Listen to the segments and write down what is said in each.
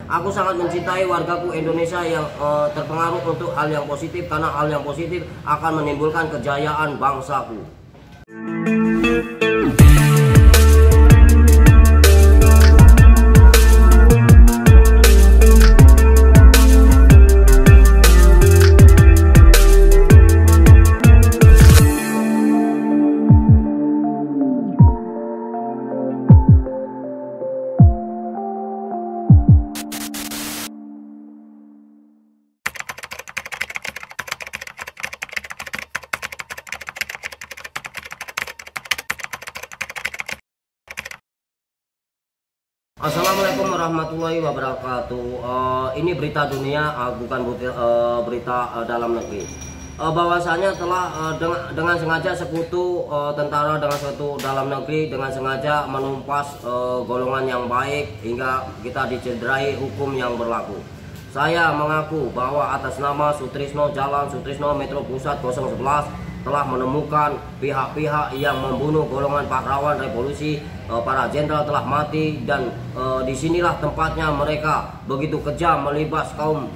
Aku sangat mencintai wargaku Indonesia yang terpengaruh untuk hal yang positif, karena hal yang positif akan menimbulkan kejayaan bangsaku. Assalamualaikum warahmatullahi wabarakatuh. Ini berita dunia, bukan berita dalam negeri. Bahwasanya telah dengan sengaja sekutu tentara dengan sekutu dalam negeri dengan sengaja menumpas golongan yang baik hingga kita dicederai hukum yang berlaku. Saya mengaku bahwa atas nama Sutrisno Jalan Sutrisno Metro Pusat 011 telah menemukan pihak-pihak yang membunuh golongan pahlawan revolusi. Para jenderal telah mati, dan disinilah tempatnya mereka begitu kejam melibas kaum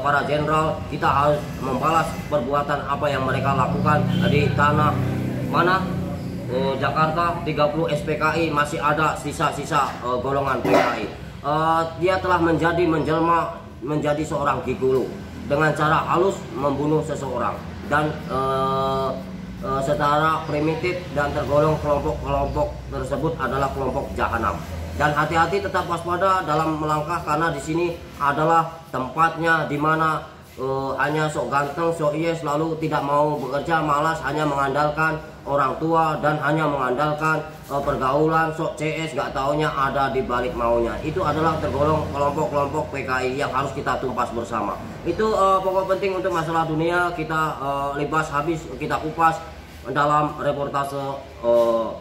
para jenderal. Kita harus membalas perbuatan apa yang mereka lakukan di tanah mana, Jakarta 30 SPKI masih ada sisa-sisa golongan PKI. Dia telah menjelma menjadi seorang gigolo dengan cara halus membunuh seseorang, dan secara primitif dan tergolong kelompok-kelompok tersebut adalah kelompok jahanam. Dan hati-hati, tetap waspada dalam melangkah, karena di sini adalah tempatnya di mana hanya sok ganteng, sok yes, lalu tidak mau bekerja, malas, hanya mengandalkan orang tua dan hanya mengandalkan pergaulan, sok CS, gak taunya ada di balik maunya. Itu adalah tergolong kelompok-kelompok PKI yang harus kita tumpas bersama. Itu pokok penting untuk masalah dunia, kita libas habis, kita kupas dalam reportase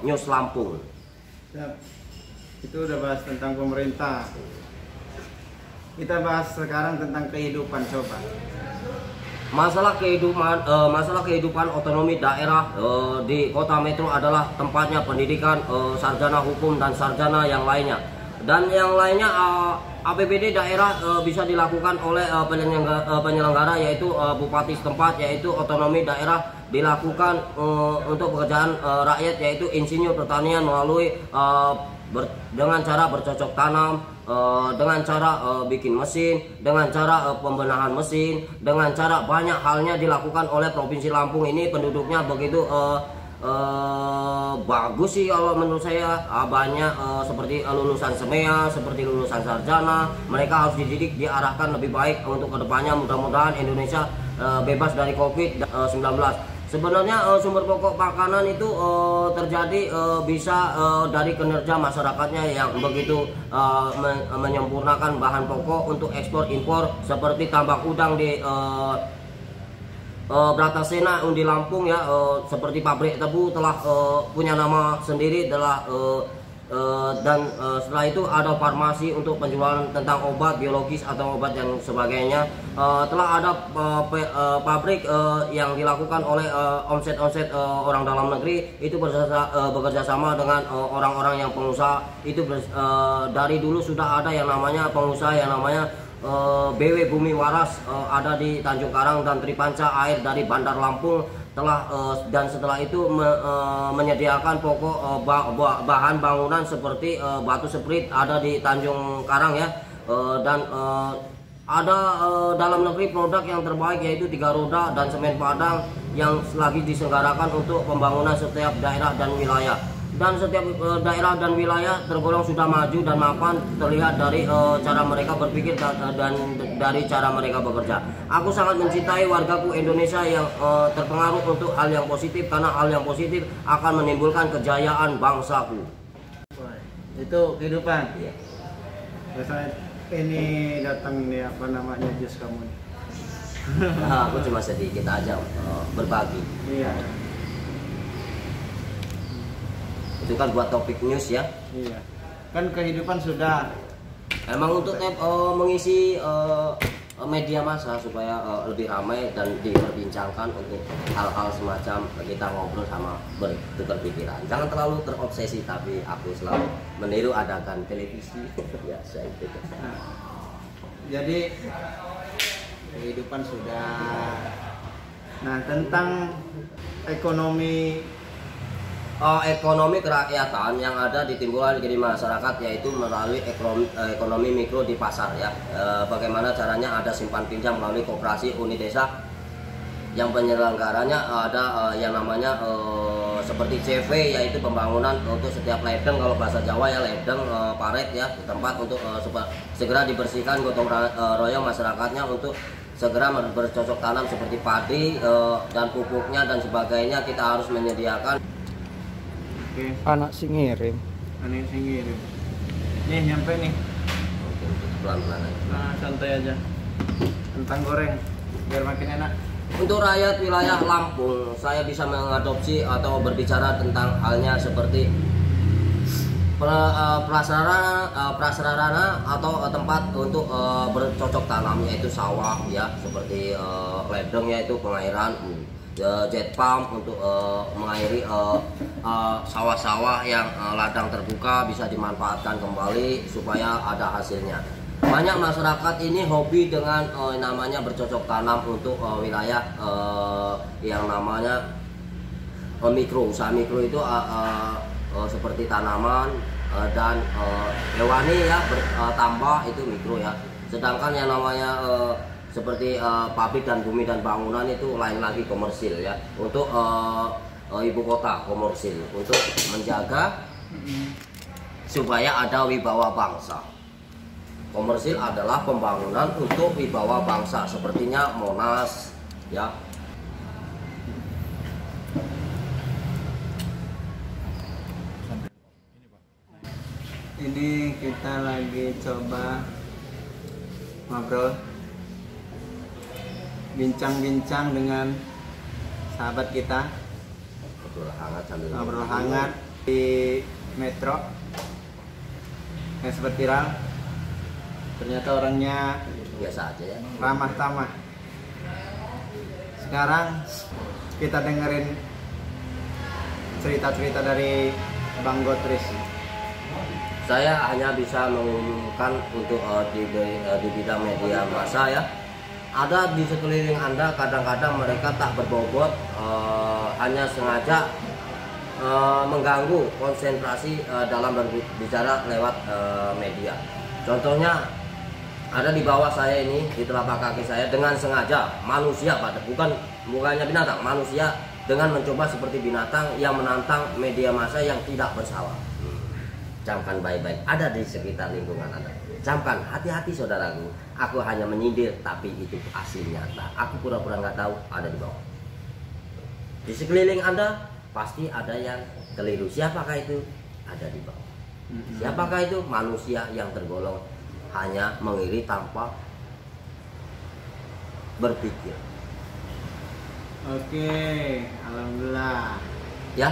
News Lampung. Itu udah bahas tentang pemerintah. Kita bahas sekarang tentang kehidupan, coba. Masalah kehidupan otonomi daerah di Kota Metro adalah tempatnya pendidikan, sarjana hukum dan sarjana yang lainnya. Dan yang lainnya APBD daerah bisa dilakukan oleh penyelenggara, yaitu bupati setempat, yaitu otonomi daerah dilakukan untuk pekerjaan rakyat, yaitu insinyur pertanian melalui dengan cara bercocok tanam, dengan cara bikin mesin, dengan cara pembenahan mesin, dengan cara banyak halnya dilakukan oleh Provinsi Lampung ini. Penduduknya begitu bagus sih kalau menurut saya. Banyak seperti lulusan semea, seperti lulusan sarjana. Mereka harus dididik, diarahkan lebih baik untuk kedepannya. Mudah-mudahan Indonesia bebas dari COVID-19. Sebenarnya sumber pokok makanan itu terjadi bisa dari kinerja masyarakatnya yang begitu menyempurnakan bahan pokok untuk ekspor impor, seperti tambak udang di Bratasena Undi Lampung ya, seperti pabrik tebu telah punya nama sendiri, telah dan setelah itu ada farmasi untuk penjualan tentang obat biologis atau obat yang sebagainya. Telah ada pabrik yang dilakukan oleh omset orang dalam negeri, itu bekerja sama dengan orang-orang yang pengusaha. Itu dari dulu sudah ada yang namanya pengusaha yang namanya BW Bumi Waras, ada di Tanjung Karang, dan Tripanca Air dari Bandar Lampung telah dan setelah itu menyediakan pokok bahan bangunan seperti batu sprit ada di Tanjung Karang ya, dan ada dalam negeri produk yang terbaik yaitu 3 roda dan semen padang yang lagi diselenggarakan untuk pembangunan setiap daerah dan wilayah. Dan setiap daerah dan wilayah tergolong sudah maju dan mapan, terlihat dari cara mereka berpikir dan dari cara mereka bekerja. Aku sangat mencintai wargaku Indonesia yang terpengaruh untuk hal yang positif, karena hal yang positif akan menimbulkan kejayaan bangsaku. Itu kehidupan. Iya. Biasanya ini datang nih, apa namanya, jus kamu. Nah, aku cuma sedikit aja berbagi. Iya. Itu kan buat topik news ya. Iya. Kan kehidupan sudah. Emang untuk mengisi media massa supaya lebih ramai dan diperbincangkan untuk hal-hal semacam kita ngobrol sama bertukar pikiran. Jangan terlalu terobsesi, tapi aku selalu meniru adakan televisi. Ya, saya itu. Jadi kehidupan sudah. Nah, tentang ekonomi ekonomi kerakyatan yang ada ditimbulkan di masyarakat, yaitu melalui ekonomi mikro di pasar ya. Bagaimana caranya? Ada simpan pinjam melalui koperasi unit desa yang penyelenggaranya ada yang namanya seperti CV, yaitu pembangunan untuk setiap ledeng, kalau bahasa Jawa ya ledeng, paret ya, tempat untuk segera dibersihkan gotong royong masyarakatnya untuk segera bercocok tanam seperti padi dan pupuknya dan sebagainya. Kita harus menyediakan. Oke. Anak sing ngirim. Aneh sing ngirim. Nih nyampe nih. Pelan-pelan aja. Nah, santai aja. Kentang goreng biar makin enak. Untuk rakyat wilayah Lampung, saya bisa mengadopsi atau berbicara tentang halnya seperti prasarana atau tempat untuk bercocok tanam, yaitu sawah ya, seperti ledeng yaitu pengairan, jet pump untuk mengairi sawah-sawah yang ladang terbuka bisa dimanfaatkan kembali supaya ada hasilnya. Banyak masyarakat ini hobi dengan namanya bercocok tanam untuk wilayah yang namanya mikro. Usaha mikro itu seperti tanaman dan hewani ya, tambah itu mikro ya. Sedangkan yang namanya seperti pabrik dan bumi dan bangunan itu lain lagi, komersil ya, untuk ibu kota komersil, untuk menjaga supaya ada wibawa bangsa. Komersil adalah pembangunan untuk wibawa bangsa, sepertinya Monas ya. Ini kita lagi coba ngobrol, bincang-bincang dengan sahabat kita, ngobrol hangat di metro yang sempat viral. Ternyata orangnya Biasa aja ya. ramah tamah. Sekarang kita dengerin cerita-cerita dari Bang Gotris. Saya hanya bisa mengumumkan untuk di bidang media massa ya. Ada di sekeliling Anda kadang-kadang mereka tak berbobot, hanya sengaja mengganggu konsentrasi dalam berbicara lewat media. Contohnya ada di bawah saya ini, di telapak kaki saya, dengan sengaja manusia, bukannya binatang, manusia dengan mencoba seperti binatang yang menantang media massa yang tidak bersalah. Camkan baik-baik, ada di sekitar lingkungan Anda. Camkan, hati-hati saudaraku. Aku hanya menyindir, tapi itu asli nyata. Aku pura-pura nggak tahu, ada di bawah. Di sekeliling Anda pasti ada yang keliru. Siapakah itu? Ada di bawah. Siapakah itu? Manusia yang tergolong hanya mengiri tanpa berpikir. Oke, alhamdulillah. Ya,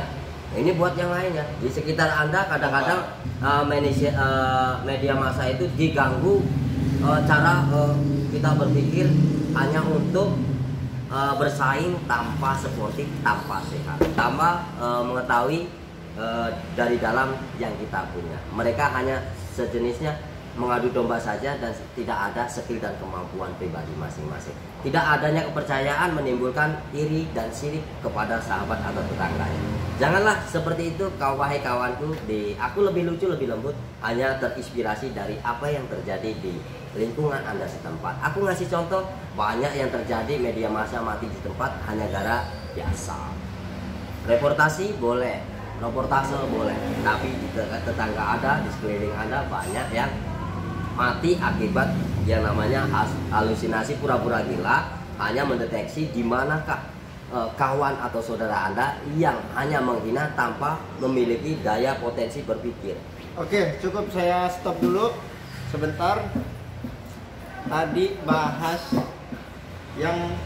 ini buat yang lainnya. Di sekitar Anda kadang-kadang media massa itu diganggu cara kita berpikir hanya untuk bersaing tanpa sportif, tanpa sehat, tanpa mengetahui dari dalam yang kita punya. Mereka hanya sejenisnya mengadu domba saja dan tidak ada skill dan kemampuan pribadi masing-masing. Tidak adanya kepercayaan menimbulkan iri dan sirik kepada sahabat atau tetangganya. Janganlah seperti itu wahai kawanku. Aku lebih lucu, lebih lembut, hanya terinspirasi dari apa yang terjadi di lingkungan Anda setempat. Aku ngasih contoh, banyak yang terjadi media massa mati di tempat hanya gara biasa. Reportasi boleh, reportase boleh, tapi di tetangga Anda, di sekeliling Anda banyak yang mati akibat yang namanya halusinasi, pura-pura gila, hanya mendeteksi di manakah kawan atau saudara Anda yang hanya menghina tanpa memiliki daya potensi berpikir. Oke, cukup, saya stop dulu sebentar. Tadi bahas yang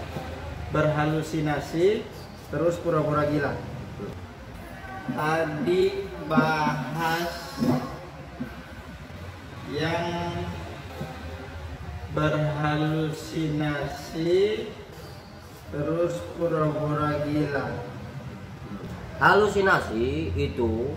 berhalusinasi terus pura-pura gila. Tadi bahas yang berhalusinasi, terus pura-pura gila. Halusinasi itu